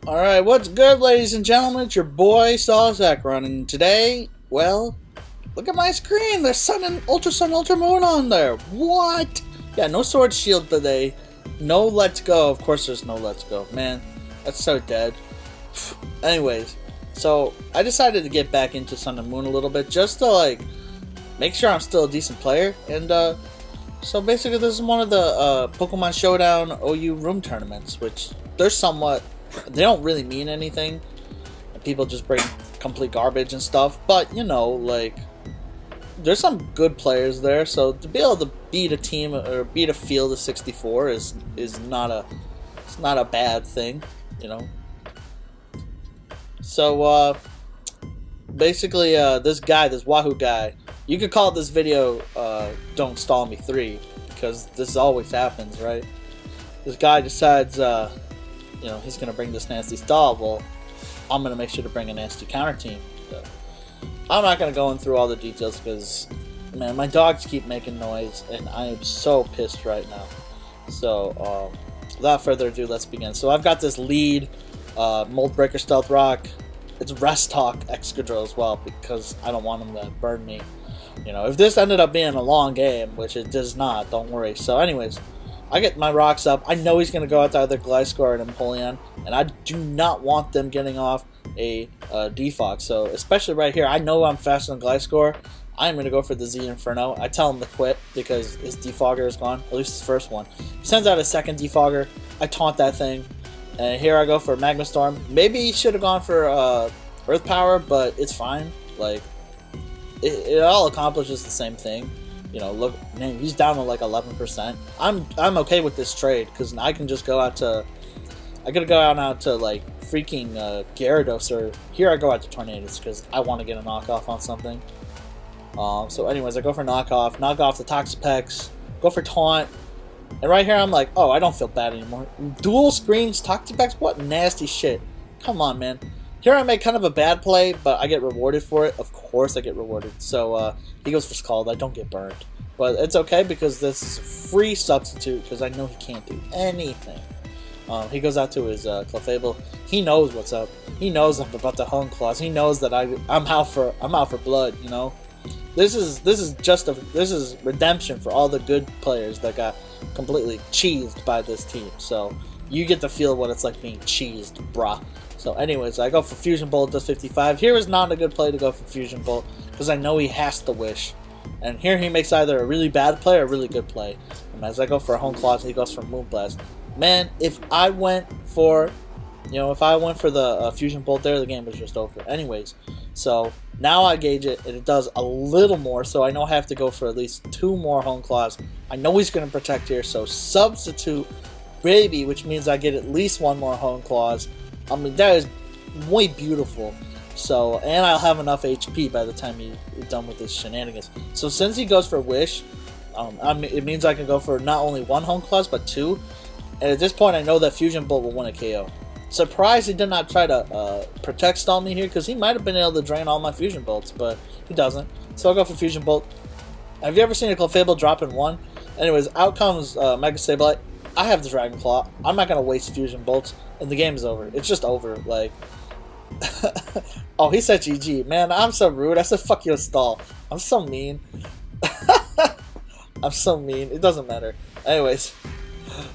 Alright, what's good, ladies and gentlemen? It's your boy, Zygarde, and today, well, look at my screen. There's Sun and Ultra Moon on there. What? Yeah, no Sword Shield today. No Let's Go. Of course there's no Let's Go. Man, that's so dead. Anyways, so I decided to get back into Sun and Moon a little bit just to, like, make sure I'm still a decent player. And, so basically this is one of the, Pokemon Showdown OU room tournaments, which they're somewhat... They don't really mean anything. People just bring complete garbage and stuff. But, you know, like, there's some good players there. So to be able to beat a team or beat a field of 64 is not a bad thing, you know. So basically, this guy, this Wahoo guy, you could call this video "Don't Stall Me 3" because this always happens, right? This guy decides. You know, he's going to bring this nasty stall. Well, I'm going to make sure to bring a nasty counter team. So, I'm not going to go in through all the details because, man, my dogs keep making noise and I am so pissed right now. So, without further ado, let's begin. So, I've got this lead, Mold Breaker Stealth Rock. It's Rest Talk Excadrill as well because I don't want him to burn me. You know, if this ended up being a long game, which it does not, don't worry. So, anyways. I get my rocks up. I know he's going to go out to either Gliscor or Empoleon, and I do not want them getting off a Defog. So, especially right here, I know I'm faster than Gliscor. I'm going to go for the Z Inferno. I tell him to quit because his Defogger is gone, at least his first one. He sends out his second Defogger. I taunt that thing, and here I go for Magma Storm. Maybe he should have gone for Earth Power, but it's fine. Like, it all accomplishes the same thing. You know, look, man, he's down to like 11%. I'm okay with this trade because I can just go out to, I gotta go out to like freaking Gyarados, or here I go out to Tornadus because I want to get a knockoff on something. So anyways, I go for knock off the Toxapex, go for taunt, and right here I'm like, oh, I don't feel bad anymore. Dual screens Toxapex, what nasty shit. Come on, man. Here I make kind of a bad play, but I get rewarded for it. Of course I get rewarded. So he goes for Scald. I don't get burned. But it's okay because this is a free substitute because I know he can't do anything. He goes out to his Clefable. He knows what's up. He knows I'm about to Hone Claws. He knows that I'm out for blood, you know. This is redemption for all the good players that got completely cheesed by this team. So you get to feel what it's like being cheesed, brah. So anyways, I go for Fusion Bolt, does 55. Here is not a good play to go for Fusion Bolt, because I know he has to wish. And here he makes either a really bad play or a really good play. And as I go for a Hone Claws, he goes for Moonblast. Man, if I went for, the Fusion Bolt there, the game was just over. Anyways, so now I gauge it, and it does a little more, so I know I have to go for at least 2 more Hone Claws. I know he's going to protect here, so substitute Baby, which means I get at least 1 more Hone Claws. I mean, that is muy beautiful. So, and I'll have enough HP by the time he's done with his shenanigans. So since he goes for Wish, it means I can go for not only 1 Hone Claws, but 2. And at this point, I know that Fusion Bolt will win a KO. Surprised he did not try to Protect Stall me here, because he might have been able to drain all my Fusion Bolts, but he doesn't. So I'll go for Fusion Bolt. Have you ever seen a Clefable drop in 1? Anyways, out comes Mega Sableye. I have the Dragon Claw. I'm not going to waste Fusion Bolts, and the game is over. It's just over. Like, oh, he said GG. Man, I'm so rude. I said fuck your stall. I'm so mean. I'm so mean. It doesn't matter. Anyways,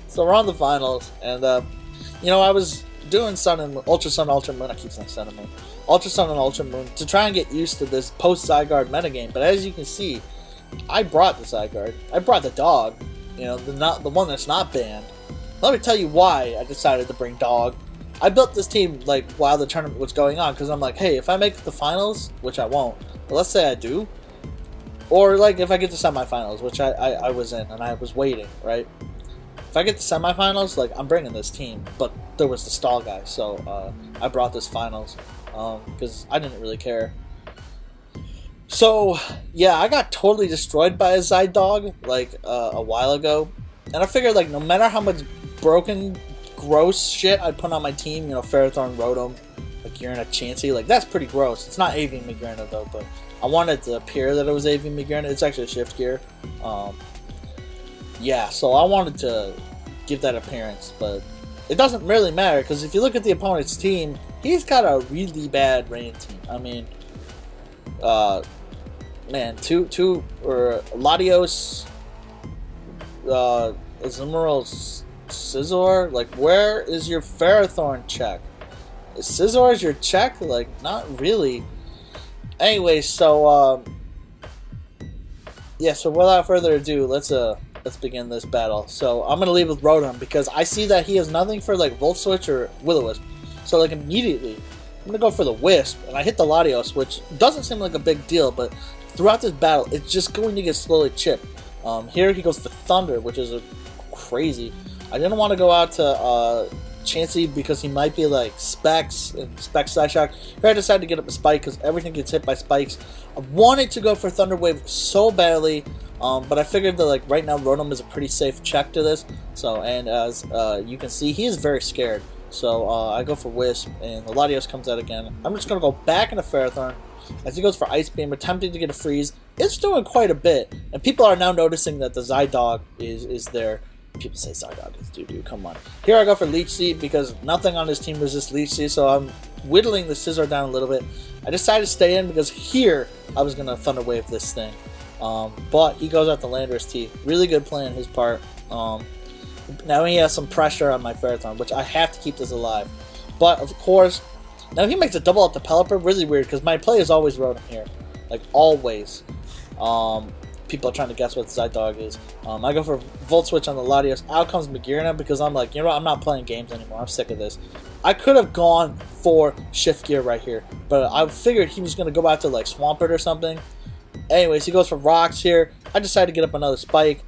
so we're on the finals, and, you know, I was doing Sun and Moon, Ultra Sun, Ultra Moon. I keep saying Sun and Moon. Ultra Sun and Ultra Moon to try and get used to this post-Zygarde metagame. But as you can see, I brought the Zygarde. I brought the dog. You know, the one that's not banned. Let me tell you why I decided to bring dog. I built this team like while the tournament was going on because I'm like, hey, if I make the finals, which I won't, but let's say I do, or like if I get to semifinals, which I was in and I was waiting, right? If I get to semifinals, like I'm bringing this team, but there was the stall guy, so I brought this finals because I didn't really care. So, yeah, I got totally destroyed by a Zygarde, like, a while ago. And I figured, like, no matter how much broken, gross shit I put on my team, you know, Ferrothorn, Rotom, Magearna, Chansey, like, that's pretty gross. It's not AV Magearna, though, but I wanted to appear that it was AV Magearna. It's actually a Shift Gear. Yeah, so I wanted to give that appearance, but it doesn't really matter, because if you look at the opponent's team, he's got a really bad rain team. I mean, man, Latios, Azumarill, Scizor, like, where is your Ferrothorn check? Is Scizor your check? Like, not really. Anyway, so, yeah, so without further ado, let's begin this battle. So, I'm gonna leave with Rotom, because I see that he has nothing for, like, Volt Switch or Will-O-Wisp. So, like, immediately, I'm gonna go for the Wisp, and I hit the Latios, which doesn't seem like a big deal, but throughout this battle, it's just going to get slowly chipped. Here he goes for Thunder, which is crazy. I didn't want to go out to Chansey because he might be like Specs and Specs Side Shock. Here I decided to get up a Spike because everything gets hit by Spikes. I wanted to go for Thunder Wave so badly, but I figured that like right now Rotom is a pretty safe check to this. So, and as you can see, he is very scared. So I go for Wisp, and the Latios comes out again. I'm just going to go back into Ferrothorn. As he goes for Ice Beam, attempting to get a freeze. It's doing quite a bit, and people are now noticing that the Zygarde is there. People say Zygarde is doo-doo, come on. Here I go for Leech Seed, because nothing on his team resists Leech Seed, so I'm whittling the Scizor down a little bit. I decided to stay in, because here I was going to Thunder Wave this thing. But he goes out the Landorus Teeth. Really good play on his part. Now he has some pressure on my Ferrothorn, which I have to keep this alive. But, of course, now he makes a double up to Pelipper. Really weird, because my play is always Rotom here. Like, always. People are trying to guess what Zygarde is. I go for Volt Switch on the Latios. Out comes Magearna, because I'm like, you know what, I'm not playing games anymore. I'm sick of this. I could have gone for Shift Gear right here, but I figured he was going to go out to, like, Swampert or something. Anyways, he goes for Rocks here. I decided to get up another Spike.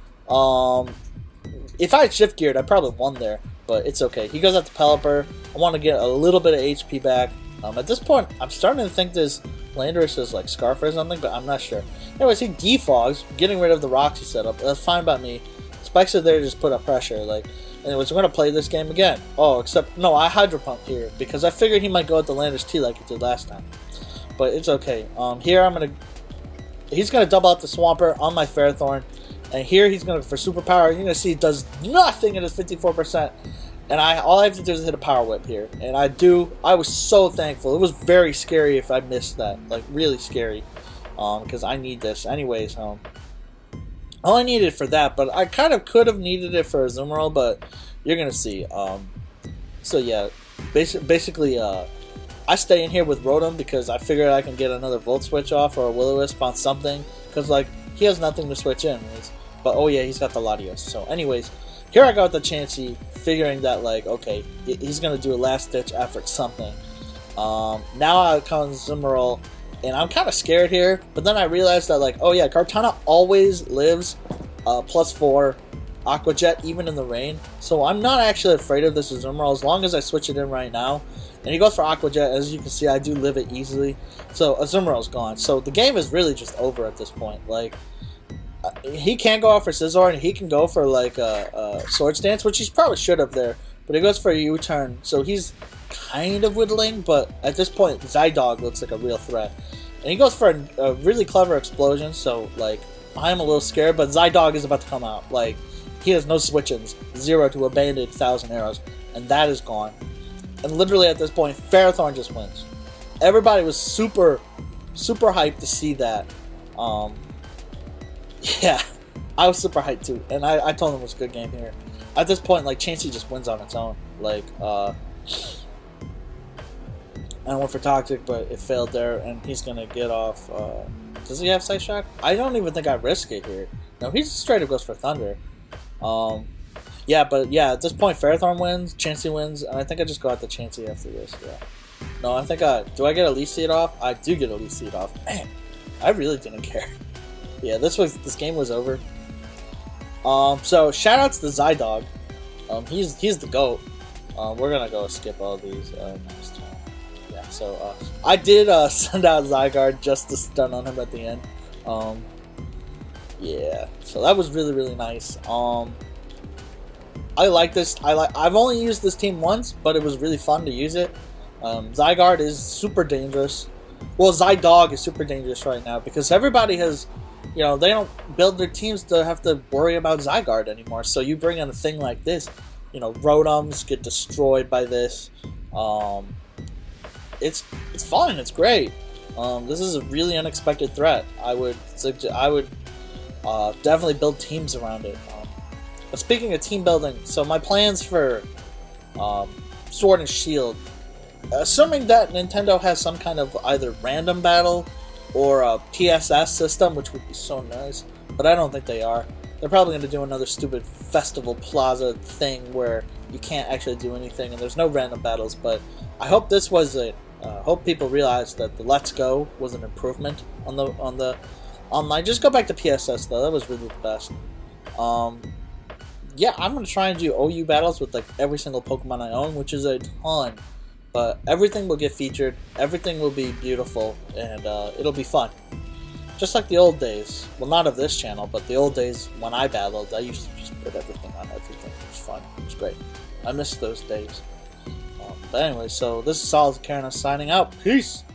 If I had Shift Geared, I probably won there, but it's okay. He goes out to Pelipper. I want to get a little bit of HP back. At this point, I'm starting to think this Landorus is like Scarf or something, but I'm not sure. Anyways, he defogs, getting rid of the rocks he set up. That's fine by me. Spikes are there to just put up pressure. Like, anyways, we're going to play this game again. Oh, except, no, I Hydro Pump here, because I figured he might go at the Landorus T like he did last time. But it's okay. Here I'm going to, he's going to double out the Swampert on my Ferrothorn. And here he's going for Superpower. You're going to see he does nothing at his 54%. And all I have to do is hit a Power Whip here. And I do. I was so thankful. It was very scary if I missed that. Like, really scary. Because I need this. Anyways, all I needed for that. But I kind of could have needed it for Azumarill. But you're going to see. So, yeah. Basically, I stay in here with Rotom because I figured I can get another Volt Switch off or a Will-O-Wisp on something. Because, like, he has nothing to switch in. But, oh, yeah, he's got the Latios. So, anyways. Here I got the Chansey, figuring that, like, okay, he's going to do a last-ditch effort something. Now out comes Azumarill, and I'm kind of scared here, but then I realized that, like, oh yeah, Kartana always lives +4 Aqua Jet, even in the rain, so I'm not actually afraid of this Azumarill as long as I switch it in right now. And he goes for Aqua Jet. As you can see, I do live it easily, so Azumarill's gone. So the game is really just over at this point. Like, he can't go out for Scizor, and he can go for like a Swords Dance, which he probably should have there. But he goes for a U-turn, so he's kind of whittling. But at this point, Zygarde looks like a real threat, and he goes for a really clever explosion. So like, I'm a little scared, but Zygarde is about to come out. Like, he has no switch-ins, 0 to a banded 1,000 arrows, and that is gone. And literally at this point, Ferrothorn just wins. Everybody was super hyped to see that. Yeah, I was super hyped too, and I told him it was a good game here. At this point, like, Chansey just wins on its own. Like, I went for Toxic, but it failed there, and he's gonna get off. Does he have Side Shock? I don't even think I risk it here. No, he straight up goes for Thunder. Yeah, but yeah, at this point, Ferrothorn wins, Chansey wins, and I think I just go out to Chansey after this. Yeah. No, I think do I get a Leaf Seed off? I do get a Leaf Seed off. Man, I really didn't care. Yeah, this game was over. So shoutouts to Zygarde. He's the GOAT. We're gonna go skip all these next time. Yeah, so I did send out Zygarde just to stun on him at the end. Yeah, so that was really nice. I like this. I've only used this team once, but it was really fun to use it. Zygarde is super dangerous. Well, Zygarde is super dangerous right now because everybody has, you know, they don't build their teams to have to worry about Zygarde anymore. So you bring in a thing like this, Rotoms get destroyed by this. It's fun. It's great. This is a really unexpected threat. I would definitely build teams around it. But speaking of team building, so my plans for Sword and Shield, assuming that Nintendo has some kind of either random battle or a PSS system, which would be so nice, but I don't think they are. They're probably going to do another stupid Festival Plaza thing where you can't actually do anything and there's no random battles, but I hope this was it. Hope people realize that the Let's Go was an improvement on the online. Just go back to PSS though, that was really the best. Yeah, I'm going to try and do OU battles with like every single Pokemon I own, which is a ton. But everything will get featured, everything will be beautiful, and it'll be fun. Just like the old days. Well, not of this channel, but the old days when I battled, I used to just put everything on everything. It was fun. It was great. I miss those days. But anyway, so this is Solid Karna signing out. Peace!